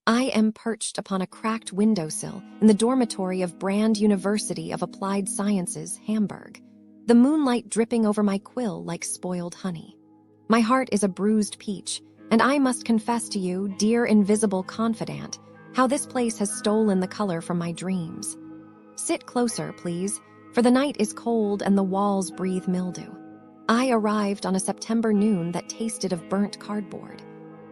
I am perched upon a cracked windowsill in the dormitory of Brand University of Applied Sciences, Hamburg, the moonlight dripping over my quill like spoiled honey. My heart is a bruised peach, and I must confess to you, dear invisible confidant, how this place has stolen the color from my dreams. Sit closer, please, for the night is cold and the walls breathe mildew. I arrived on a September noon that tasted of burnt cardboard.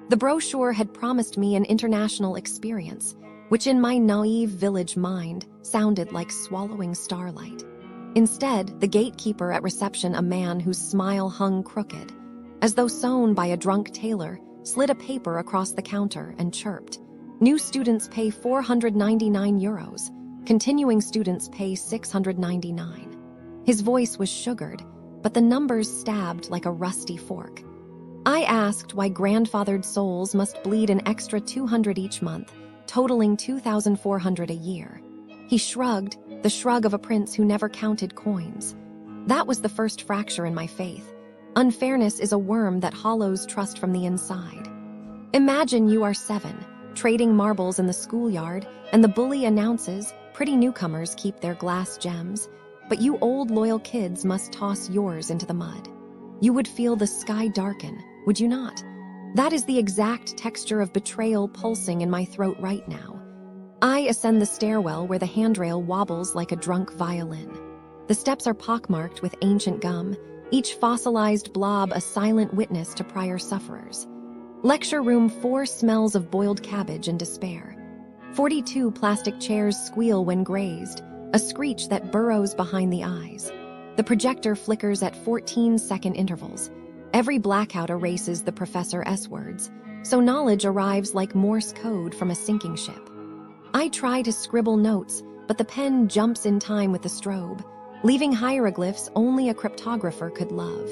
The brochure had promised me an international experience, which in my naive village mind sounded like swallowing starlight. Instead, the gatekeeper at reception, a man whose smile hung crooked, as though sewn by a drunk tailor, slid a paper across the counter and chirped. New students pay €499. Continuing students pay $699. His voice was sugared, but the numbers stabbed like a rusty fork. I asked why grandfathered souls must bleed an extra $200 each month, totaling $2,400 a year. He shrugged, the shrug of a prince who never counted coins. That was the first fracture in my faith. Unfairness is a worm that hollows trust from the inside. Imagine you are 7, trading marbles in the schoolyard, and the bully announces, pretty newcomers keep their glass gems, but you old loyal kids must toss yours into the mud. You would feel the sky darken, would you not? That is the exact texture of betrayal pulsing in my throat right now. I ascend the stairwell where the handrail wobbles like a drunk violin. The steps are pockmarked with ancient gum, each fossilized blob a silent witness to prior sufferers. Lecture room 4 smells of boiled cabbage and despair. 42 plastic chairs squeal when grazed, a screech that burrows behind the eyes. The projector flickers at 14-second intervals. Every blackout erases the Professor S words, so knowledge arrives like Morse code from a sinking ship. I try to scribble notes, but the pen jumps in time with the strobe, leaving hieroglyphs only a cryptographer could love.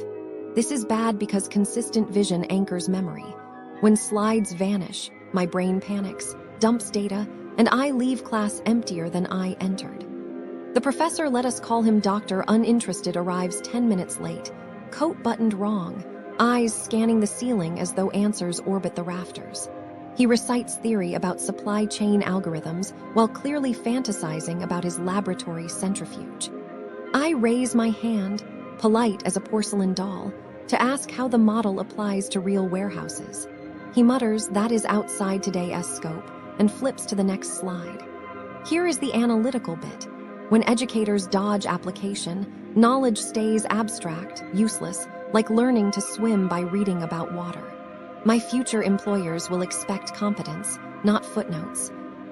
This is bad because consistent vision anchors memory. When slides vanish, my brain panics, dumps data, and I leave class emptier than I entered. The professor, let us call him Dr. Uninterested, arrives 10 minutes late, coat buttoned wrong, eyes scanning the ceiling as though answers orbit the rafters. He recites theory about supply chain algorithms while clearly fantasizing about his laboratory centrifuge. I raise my hand, polite as a porcelain doll, to ask how the model applies to real warehouses. He mutters, that is outside today's scope, and flips to the next slide. Here is the analytical bit. When educators dodge application, knowledge stays abstract, useless, like learning to swim by reading about water. My future employers will expect competence, not footnotes.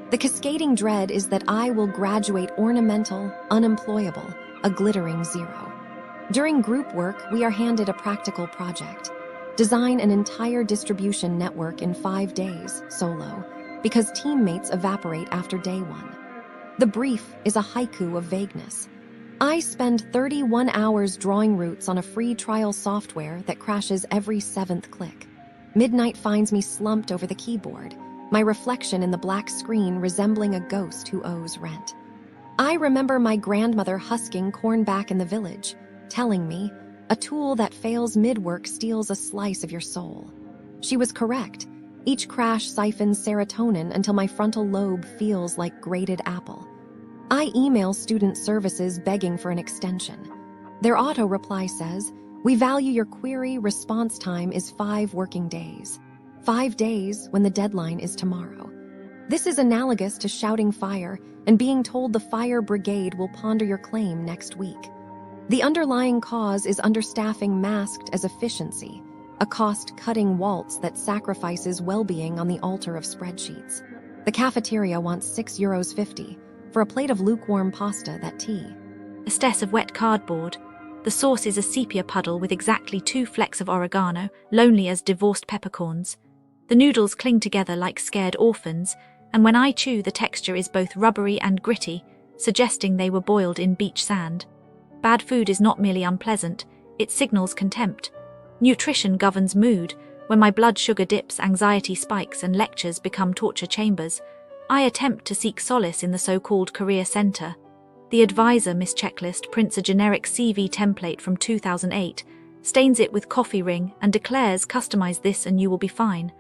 The cascading dread is that I will graduate ornamental, unemployable, a glittering 0. During group work, we are handed a practical project. Design an entire distribution network in 5 days, solo, because teammates evaporate after day 1. The brief is a haiku of vagueness. I spend 31 hours drawing routes on a free trial software that crashes every 7th click. Midnight finds me slumped over the keyboard, my reflection in the black screen resembling a ghost who owes rent. I remember my grandmother husking corn back in the village, telling me, a tool that fails mid-work steals a slice of your soul. She was correct. Each crash siphons serotonin until my frontal lobe feels like grated apple. I email student services begging for an extension. Their auto-reply says, we value your query, response time is 5 working days. 5 days when the deadline is tomorrow. This is analogous to shouting fire and being told the fire brigade will ponder your claim next week. The underlying cause is understaffing masked as efficiency, a cost-cutting waltz that sacrifices well-being on the altar of spreadsheets. The cafeteria wants €6.50 for a plate of lukewarm pasta, that tea. A stess of wet cardboard. The sauce is a sepia puddle with exactly 2 flecks of oregano, lonely as divorced peppercorns. The noodles cling together like scared orphans, and when I chew, the texture is both rubbery and gritty, suggesting they were boiled in beach sand. Bad food is not merely unpleasant, it signals contempt. Nutrition governs mood. When my blood sugar dips, anxiety spikes, and lectures become torture chambers, I attempt to seek solace in the so-called career center. The advisor, Miss Checklist, prints a generic CV template from 2008, stains it with coffee ring, and declares customize this and you will be fine.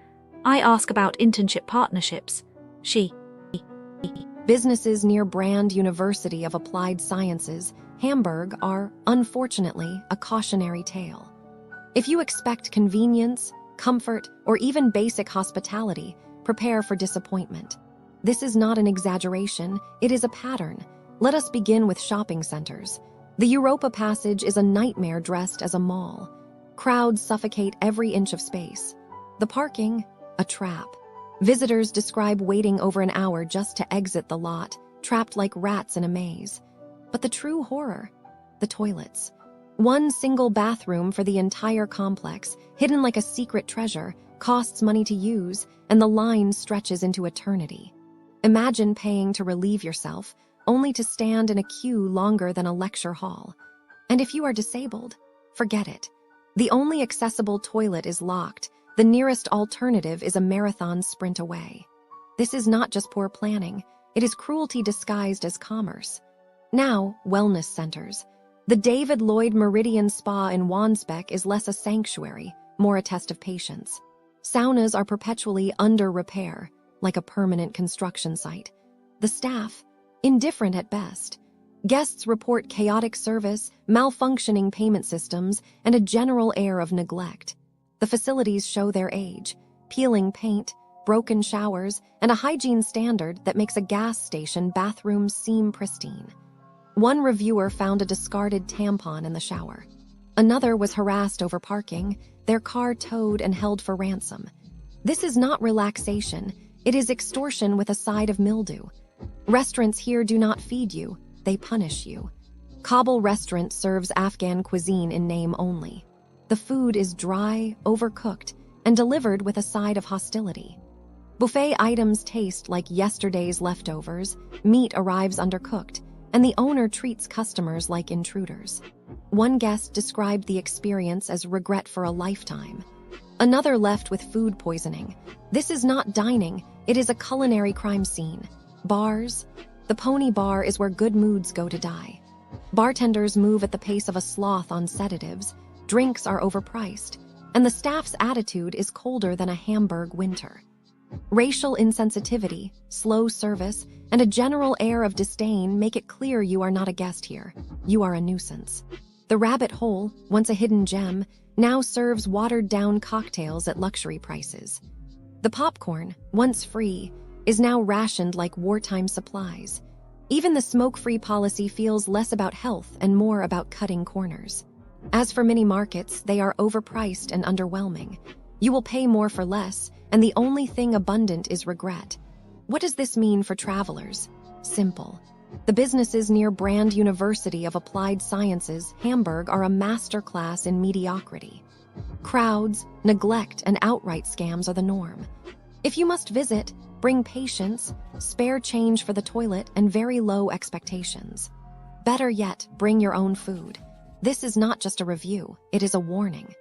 I ask about internship partnerships. She. Businesses near Brand University of Applied Sciences, Hamburg, are, unfortunately, a cautionary tale. If you expect convenience, comfort, or even basic hospitality, prepare for disappointment. This is not an exaggeration, it is a pattern. Let us begin with shopping centers. The Europa Passage is a nightmare dressed as a mall. Crowds suffocate every inch of space. The parking, a trap. Visitors describe waiting over an hour just to exit the lot, trapped like rats in a maze. But the true horror, the toilets. One single bathroom for the entire complex, hidden like a secret treasure, costs money to use, and the line stretches into eternity. Imagine paying to relieve yourself, only to stand in a queue longer than a lecture hall. And if you are disabled, forget it. The only accessible toilet is locked. The nearest alternative is a marathon sprint away. This is not just poor planning, it is cruelty disguised as commerce. Now, wellness centers. The David Lloyd Meridian Spa in Wandsbek is less a sanctuary, more a test of patience. Saunas are perpetually under repair, like a permanent construction site. The staff, indifferent at best. Guests report chaotic service, malfunctioning payment systems, and a general air of neglect. The facilities show their age, peeling paint, broken showers, and a hygiene standard that makes a gas station bathrooms seem pristine. One reviewer found a discarded tampon in the shower. Another was harassed over parking, their car towed and held for ransom. This is not relaxation, it is extortion with a side of mildew. Restaurants here do not feed you, they punish you. Kabul restaurant serves Afghan cuisine in name only. The food is dry, overcooked, and delivered with a side of hostility. Buffet items taste like yesterday's leftovers, meat arrives undercooked, and the owner treats customers like intruders. One guest described the experience as regret for a lifetime. Another left with food poisoning. This is not dining, it is a culinary crime scene. Bars. The Pony Bar is where good moods go to die. Bartenders move at the pace of a sloth on sedatives, drinks are overpriced, and the staff's attitude is colder than a Hamburg winter. Racial insensitivity, slow service, and a general air of disdain make it clear you are not a guest here. You are a nuisance. The Rabbit Hole, once a hidden gem, now serves watered-down cocktails at luxury prices. The Popcorn, once free, is now rationed like wartime supplies. Even the smoke-free policy feels less about health and more about cutting corners. As for mini markets, they are overpriced and underwhelming. You will pay more for less, and the only thing abundant is regret. What does this mean for travelers? Simple. The businesses near Brand University of Applied Sciences, Hamburg, are a masterclass in mediocrity. Crowds, neglect, and outright scams are the norm. If you must visit, bring patience, spare change for the toilet, and very low expectations. Better yet, bring your own food. This is not just a review, it is a warning.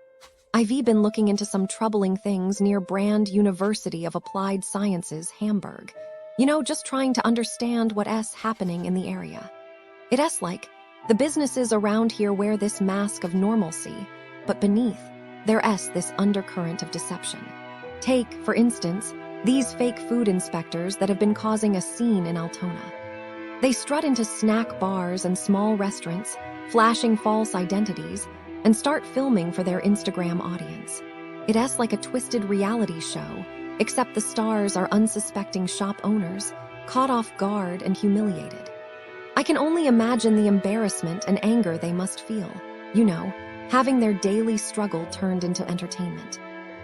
I've been looking into some troubling things near Brand University of Applied Sciences, Hamburg. Just trying to understand what's happening in the area. It's like, the businesses around here wear this mask of normalcy, but beneath, there's this undercurrent of deception. Take, for instance, these fake food inspectors that have been causing a scene in Altona. They strut into snack bars and small restaurants, flashing false identities, and start filming for their Instagram audience. It's like a twisted reality show, except the stars are unsuspecting shop owners, caught off guard and humiliated. I can only imagine the embarrassment and anger they must feel, having their daily struggle turned into entertainment.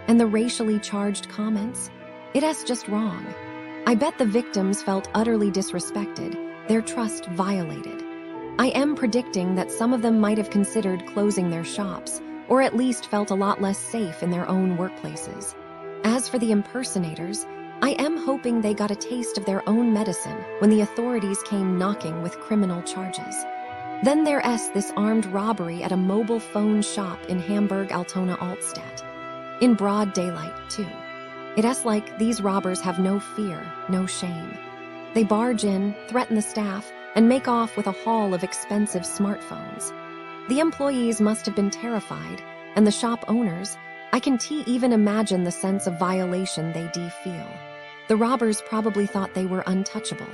And the racially charged comments? It's just wrong. I bet the victims felt utterly disrespected, their trust violated. I am predicting that some of them might have considered closing their shops, or at least felt a lot less safe in their own workplaces. As for the impersonators, I am hoping they got a taste of their own medicine when the authorities came knocking with criminal charges. Then there's this armed robbery at a mobile phone shop in Hamburg, Altona, Altstadt. In broad daylight, too. It's like these robbers have no fear, no shame. They barge in, threaten the staff, and make off with a haul of expensive smartphones. The employees must have been terrified, and the shop owners, I can even imagine the sense of violation they feel. The robbers probably thought they were untouchable,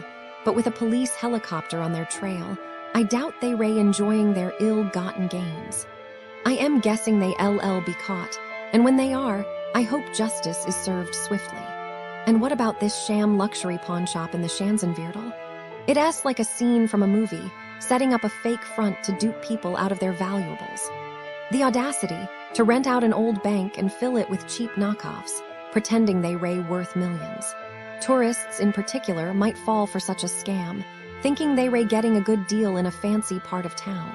but with a police helicopter on their trail, I doubt they were enjoying their ill-gotten gains. I am guessing they'll be caught, and when they are, I hope justice is served swiftly. And what about this sham luxury pawn shop in the Schanzenviertel? It's like a scene from a movie, setting up a fake front to dupe people out of their valuables. The audacity to rent out an old bank and fill it with cheap knockoffs, pretending they were worth millions. Tourists in particular might fall for such a scam, thinking they were getting a good deal in a fancy part of town.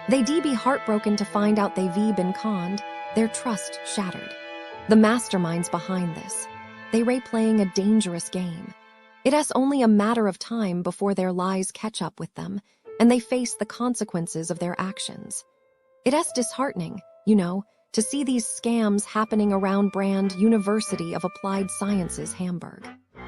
They'd be heartbroken to find out they've been conned, their trust shattered. The masterminds behind this, they were playing a dangerous game. It's only a matter of time before their lies catch up with them, and they face the consequences of their actions. It's disheartening, to see these scams happening around Brand University of Applied Sciences, Hamburg.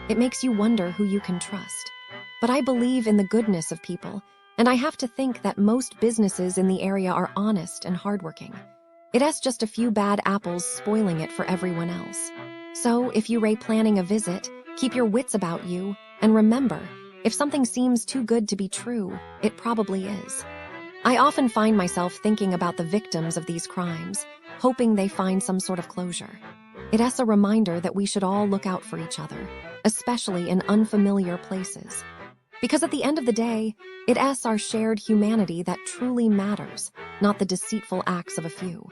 It makes you wonder who you can trust. But I believe in the goodness of people, and I have to think that most businesses in the area are honest and hardworking. It's just a few bad apples spoiling it for everyone else. So, if you were planning a visit, keep your wits about you, and remember, if something seems too good to be true, it probably is. I often find myself thinking about the victims of these crimes, hoping they find some sort of closure. It's a reminder that we should all look out for each other, especially in unfamiliar places. Because at the end of the day, it's our shared humanity that truly matters, not the deceitful acts of a few.